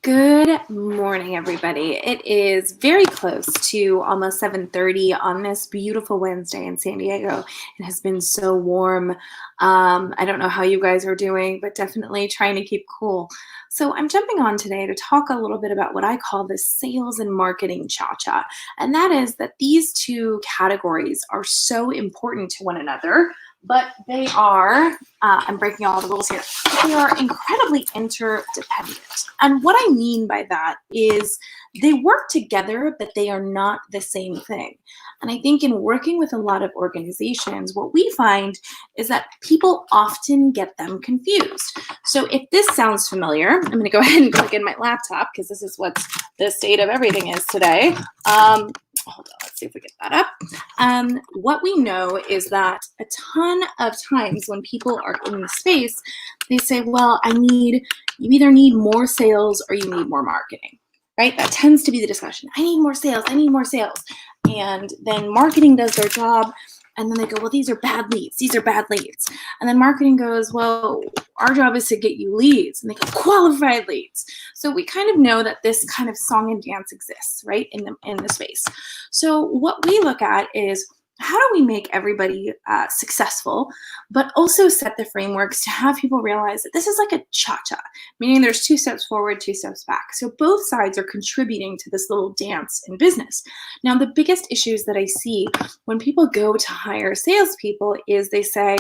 Good morning, everybody. It is very close to almost 7:30 on this beautiful Wednesday in San Diego. It has been so warm. I don't know how you guys are doing, but definitely trying to keep cool. So I'm jumping on today to talk a little bit about what I call the sales and marketing cha-cha. And that is that these two categories are so important to one another, but they are, I'm breaking all the rules here, but they are incredibly interdependent. And what I mean by that is they work together, but they are not the same thing. And I think in working with a lot of organizations, what we find is that people often get them confused. So if this sounds familiar, I'm going to go ahead and plug in my laptop because this is what the state of everything is today. Hold on, let's see if we get that up. What we know is that a ton of times when people are in the space, they say, well, you either need more sales or you need more marketing, right? That tends to be the discussion. I need more sales, I need more sales. And then marketing does their job. And then they go, well, these are bad leads. These are bad leads. And then marketing goes, well, our job is to get you leads. And they go, qualified leads. So we kind of know that this kind of song and dance exists, right, in the space. So what we look at is how do we make everybody successful, but also set the frameworks to have people realize that this is like a cha-cha, meaning there's 2 steps forward, 2 steps back. So both sides are contributing to this little dance in business. Now, the biggest issues that I see when people go to hire salespeople is they say,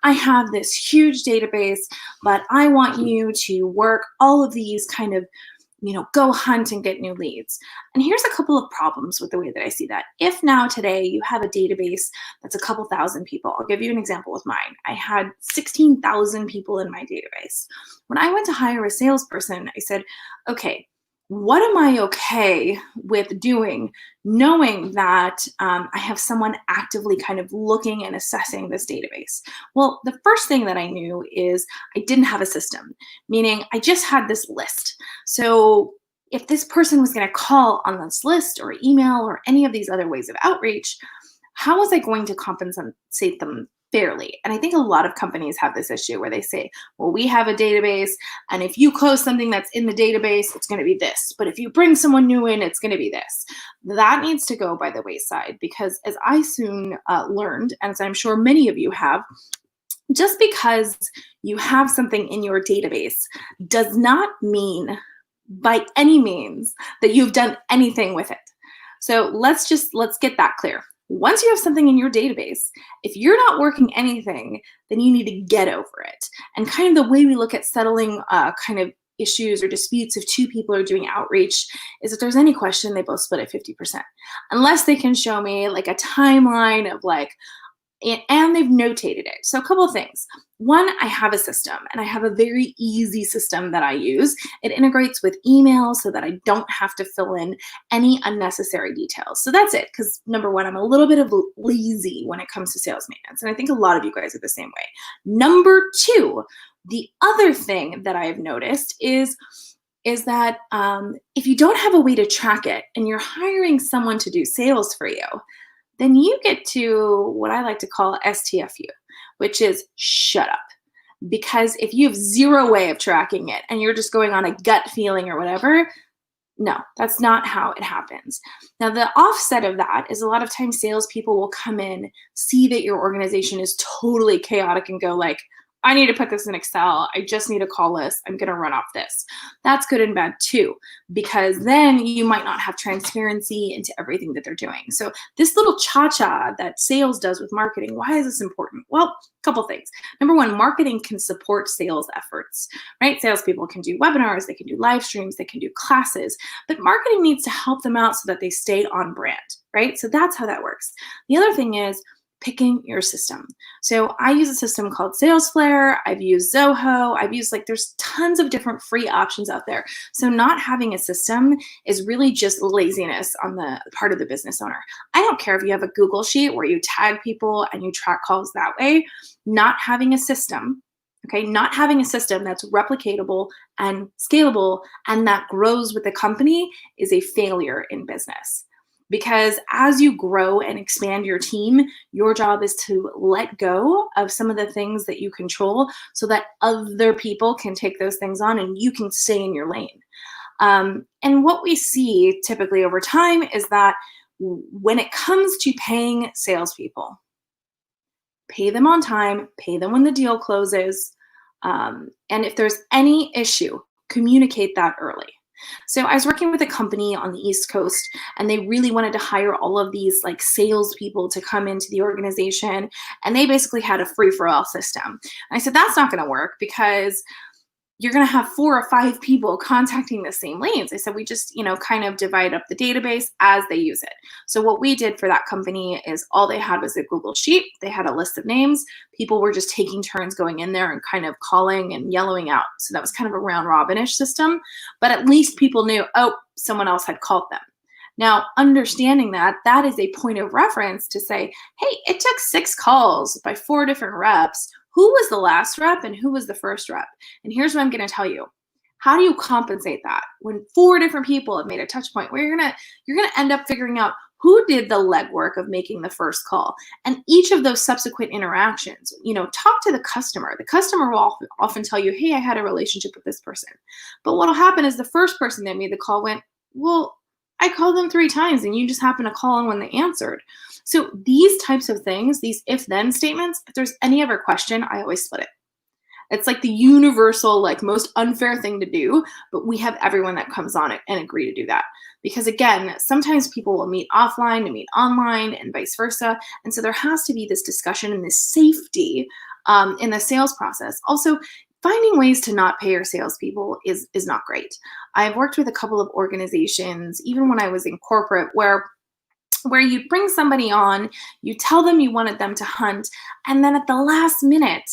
I have this huge database, but I want you to work all of these kind of go hunt and get new leads. And here's a couple of problems with the way that I see that. If now today you have a database that's a couple thousand people, I'll give you an example with mine. I had 16,000 people in my database. When I went to hire a salesperson, I said, okay, what am I okay with doing, knowing that I have someone actively kind of looking and assessing this database? Well, the first thing that I knew is I didn't have a system, meaning I just had this list. So if this person was going to call on this list or email or any of these other ways of outreach, how was I going to compensate them fairly? And I think a lot of companies have this issue where they say, well, we have a database, and if you close something that's in the database, it's going to be this. But if you bring someone new in, it's going to be this. That needs to go by the wayside because as I soon learned, and as I'm sure many of you have, just because you have something in your database does not mean by any means that you've done anything with it. So let's get that clear. Once you have something in your database, if you're not working anything, then you need to get over it. And kind of the way we look at settling kind of issues or disputes if 2 people are doing outreach is if there's any question, they both split at 50%. Unless they can show me like a timeline of like, and they've notated it. So a couple of things. One, I have a system, and I have a very easy system that I use. It integrates with email so that I don't have to fill in any unnecessary details. So that's it, because number one, I'm a little bit of lazy when it comes to sales maintenance, and I think a lot of you guys are the same way. Number 2, the other thing that I've noticed is that if you don't have a way to track it and you're hiring someone to do sales for you, then you get to what I like to call STFU, which is shut up. Because if you have zero way of tracking it and you're just going on a gut feeling or whatever, no, that's not how it happens. Now, the offset of that is a lot of times salespeople will come in, see that your organization is totally chaotic and go like, I need to put this in Excel. I just need a call list. I'm going to run off this. That's good and bad too, because then you might not have transparency into everything that they're doing. So this little cha-cha that sales does with marketing, why is this important? Well, a couple things. Number one, marketing can support sales efforts, right? Salespeople can do webinars, they can do live streams, they can do classes, but marketing needs to help them out so that they stay on brand, right? So that's how that works. The other thing is picking your system. So I use a system called SalesFlare. I've used Zoho. There's tons of different free options out there. So not having a system is really just laziness on the part of the business owner. I don't care if you have a Google sheet where you tag people and you track calls that way. Not having a system, okay, not having a system that's replicatable and scalable and that grows with the company is a failure in business. Because as you grow and expand your team, your job is to let go of some of the things that you control so that other people can take those things on and you can stay in your lane. And what we see typically over time is that when it comes to paying salespeople, pay them on time, pay them when the deal closes. And if there's any issue, communicate that early. So I was working with a company on the East Coast, and they really wanted to hire all of these like salespeople to come into the organization, and they basically had a free for all system. And I said that's not going to work because you're going to have 4 or 5 people contacting the same leads. I said, we just, kind of divide up the database as they use it. So what we did for that company is all they had was a Google sheet. They had a list of names. People were just taking turns going in there and kind of calling and yellowing out. So that was kind of a round robin-ish system, but at least people knew, oh, someone else had called them. Now, understanding that, that is a point of reference to say, hey, it took 6 calls by 4 different reps. Who was the last rep and who was the first rep? And here's what I'm going to tell you. How do you compensate that when 4 different people have made a touch point? Where you're gonna end up figuring out who did the legwork of making the first call, and each of those subsequent interactions. Talk to the customer. The customer will often tell you, "Hey, I had a relationship with this person," but what'll happen is the first person that made the call went, "Well, I called them 3 times, and you just happened to call in when they answered." So these types of things, these if-then statements, if there's any other question, I always split it. It's like the universal, like most unfair thing to do, but we have everyone that comes on it and agree to do that. Because again, sometimes people will meet offline to meet online and vice versa. And so there has to be this discussion and this safety in the sales process. Also, finding ways to not pay your salespeople is not great. I've worked with a couple of organizations, even when I was in corporate, where you bring somebody on, you tell them you wanted them to hunt, and then at the last minute,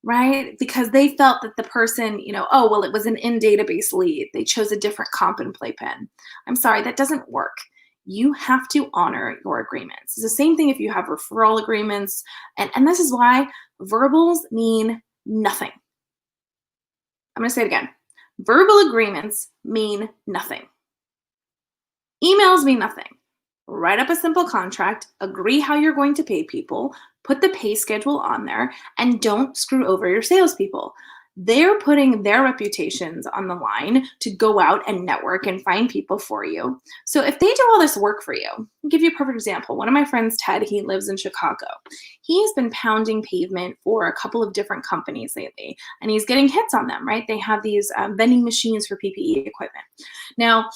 right, because they felt that the person, oh, well, it was an in-database lead. They chose a different comp and playpen. I'm sorry, that doesn't work. You have to honor your agreements. It's the same thing if you have referral agreements, and this is why verbals mean nothing. I'm going to say it again. Verbal agreements mean nothing. Emails mean nothing. Write up a simple contract, agree how you're going to pay people, put the pay schedule on there, and don't screw over your salespeople. They're putting their reputations on the line to go out and network and find people for you. So if they do all this work for you, I'll give you a perfect example. One of my friends, Ted, he lives in Chicago. He has been pounding pavement for a couple of different companies lately, and he's getting hits on them, right? They have these vending machines for PPE equipment. Now,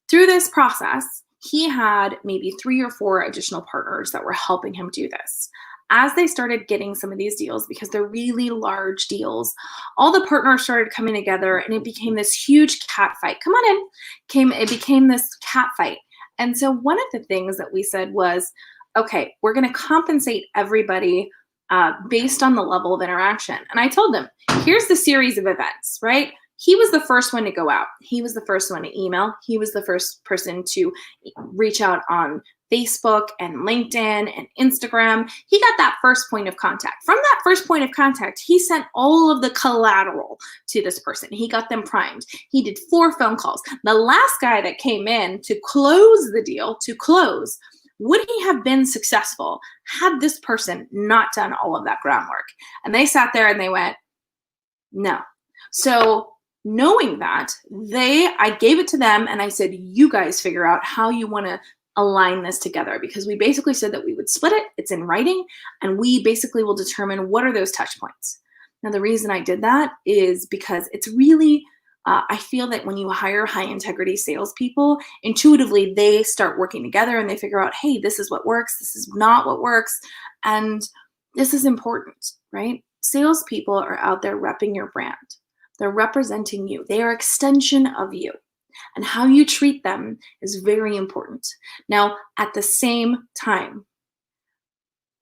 through this process, he had maybe 3 or 4 additional partners that were helping him do this. As they started getting some of these deals, because they're really large deals, all the partners started coming together and it became this huge cat fight. Come on in. It became this cat fight. And so one of the things that we said was, okay, we're going to compensate everybody based on the level of interaction. And I told them, here's the series of events, right? He was the first one to go out. He was the first one to email. He was the first person to reach out on Facebook and LinkedIn and Instagram. He got that first point of contact. From that first point of contact, he sent all of the collateral to this person. He got them primed. He did 4 phone calls. The last guy that came in to close the deal, would he have been successful had this person not done all of that groundwork? And they sat there and they went, no. So knowing that, I gave it to them and I said, you guys figure out how you want to align this together, because we basically said that we would split it. It's in writing, and we basically will determine what are those touch points. Now, the reason I did that is because it's really, I feel that when you hire high integrity salespeople, intuitively they start working together and they figure out, hey, this is what works, this is not what works, and this is important, right? Salespeople are out there repping your brand. They're representing you. They are an extension of you. And how you treat them is very important. Now, at the same time,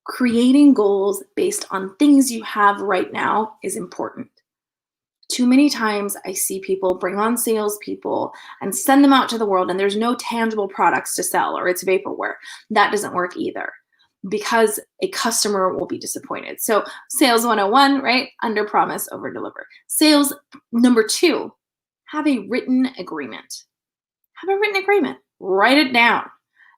creating goals based on things you have right now is important. Too many times I see people bring on salespeople and send them out to the world and there's no tangible products to sell, or it's vaporware. That doesn't work either, because a customer will be disappointed. So sales 101, right? Under promise, over deliver. Sales number 2, have a written agreement. Have a written agreement. Write it down.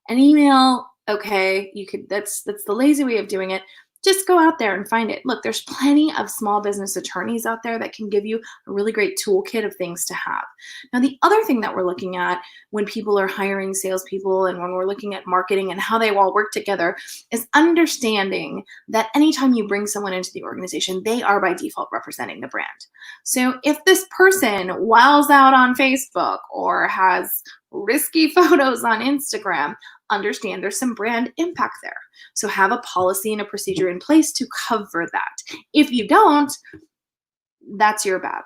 An email, okay, you could, that's the lazy way of doing it. just go out there and find it. Look, there's plenty of small business attorneys out there that can give you a really great toolkit of things to have. Now, the other thing that we're looking at when people are hiring salespeople and when we're looking at marketing and how they all work together is understanding that anytime you bring someone into the organization, they are by default representing the brand. So if this person wows out on Facebook or has risky photos on Instagram, understand there's some brand impact there. So have a policy and a procedure in place to cover that. If you don't, that's your bad.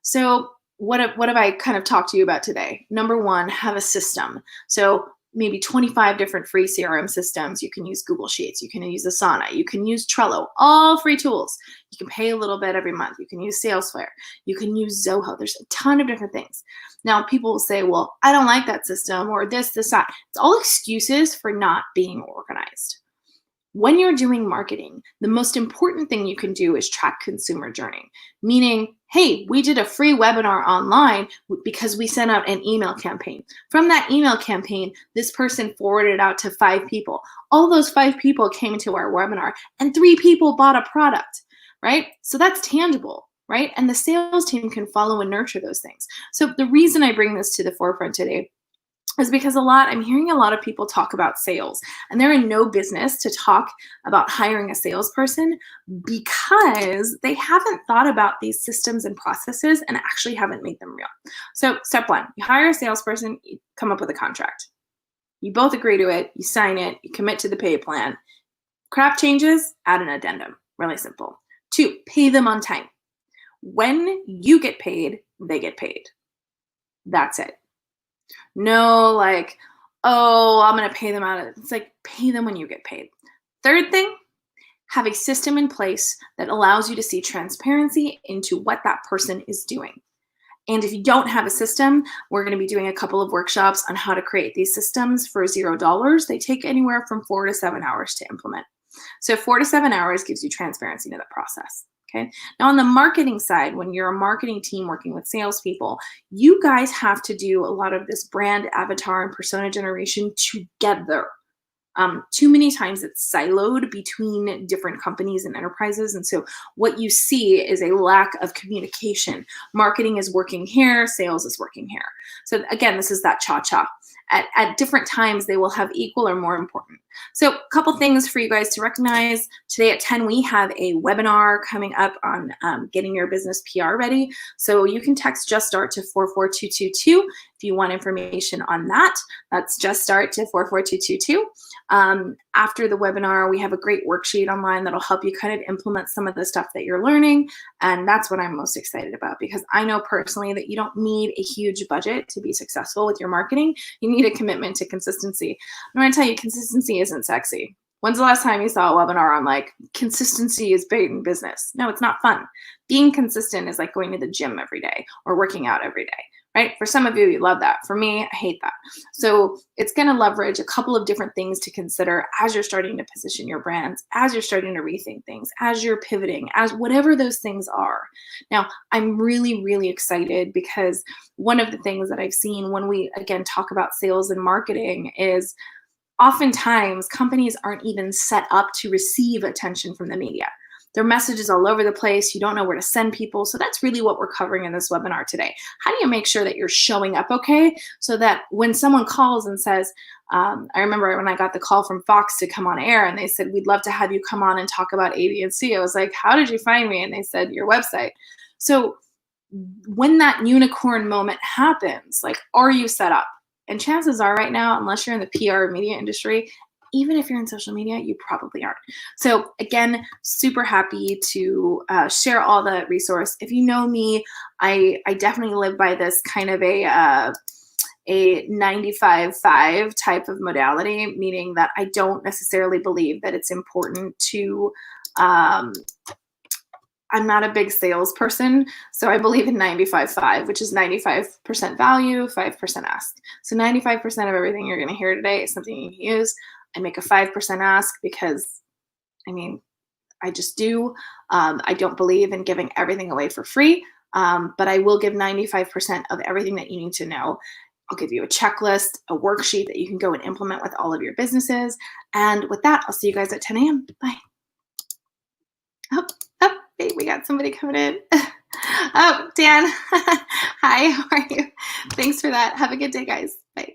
So what have I kind of talked to you about today? Number one, have a system. So maybe 25 different free CRM systems. You can use Google Sheets. You can use Asana. You can use Trello, all free tools. You can pay a little bit every month. You can use Salesforce. You can use Zoho. There's a ton of different things. Now, people will say, well, I don't like that system or this, that. It's all excuses for not being organized. When you're doing marketing, the most important thing you can do is track consumer journey, meaning, hey, we did a free webinar online because we sent out an email campaign. From that email campaign, this person forwarded it out to 5 people. All those 5 people came into our webinar and 3 people bought a product, right? So that's tangible, right? And the sales team can follow and nurture those things. So the reason I bring this to the forefront today is because I'm hearing a lot of people talk about sales, and they're in no business to talk about hiring a salesperson because they haven't thought about these systems and processes and actually haven't made them real. So step one, you hire a salesperson, you come up with a contract. You both agree to it, you sign it, you commit to the pay plan. Crap changes, add an addendum. Really simple. 2, pay them on time. When you get paid, they get paid. That's it. No, like, oh, I'm going to pay them out of it. It's like, pay them when you get paid. Third thing, have a system in place that allows you to see transparency into what that person is doing. And if you don't have a system, we're going to be doing a couple of workshops on how to create these systems for $0. They take anywhere from 4 to 7 hours to implement. So 4 to 7 hours gives you transparency to the process. Okay. Now on the marketing side, when you're a marketing team working with salespeople, you guys have to do a lot of this brand avatar and persona generation together. Too many times it's siloed between different companies and enterprises. And so what you see is a lack of communication. Marketing is working here, sales is working here. So again, this is that cha-cha. At different times, they will have equal or more important. So a couple things for you guys to recognize. Today at 10, we have a webinar coming up on getting your business PR ready. So you can text Just Start to 44222 if you want information on that. That's Just Start to 44222. After the webinar, we have a great worksheet online that'll help you kind of implement some of the stuff that you're learning. And that's what I'm most excited about, because I know personally that you don't need a huge budget to be successful with your marketing. You need a commitment to consistency. I'm going to tell you, consistency isn't sexy. When's the last time you saw a webinar on like consistency is big in business? No, it's not fun. Being consistent is like going to the gym every day or working out every day, right? For some of you, you love that. For me, I hate that. So it's going to leverage a couple of different things to consider as you're starting to position your brands, as you're starting to rethink things, as you're pivoting, as whatever those things are. Now, I'm really, really excited because one of the things that I've seen when we, again, talk about sales and marketing is oftentimes companies aren't even set up to receive attention from the media. Their messages all over the place. You don't know where to send people. So that's really what we're covering in this webinar today. How do you make sure that you're showing up okay so that when someone calls and says, I remember when I got the call from Fox to come on air and they said, we'd love to have you come on and talk about A, B, and C. I was like, how did you find me? And they said, your website. So when that unicorn moment happens, like, are you set up? And chances are right now, unless you're in the PR media industry, even if you're in social media, you probably aren't. So again, super happy to share all the resource. If you know me, I definitely live by this kind of a 95-5 type of modality, meaning that I don't necessarily believe that it's important to I'm not a big salesperson, so I believe in 95-5, which is 95% value, 5% ask. So 95% of everything you're going to hear today is something you can use. I make a 5% ask because, I mean, I just do. I don't believe in giving everything away for free, but I will give 95% of everything that you need to know. I'll give you a checklist, a worksheet that you can go and implement with all of your businesses. And with that, I'll see you guys at 10 a.m. Bye. Oh, oh, hey, we got somebody coming in. Oh, Dan. Hi, how are you? Thanks for that. Have a good day, guys. Bye.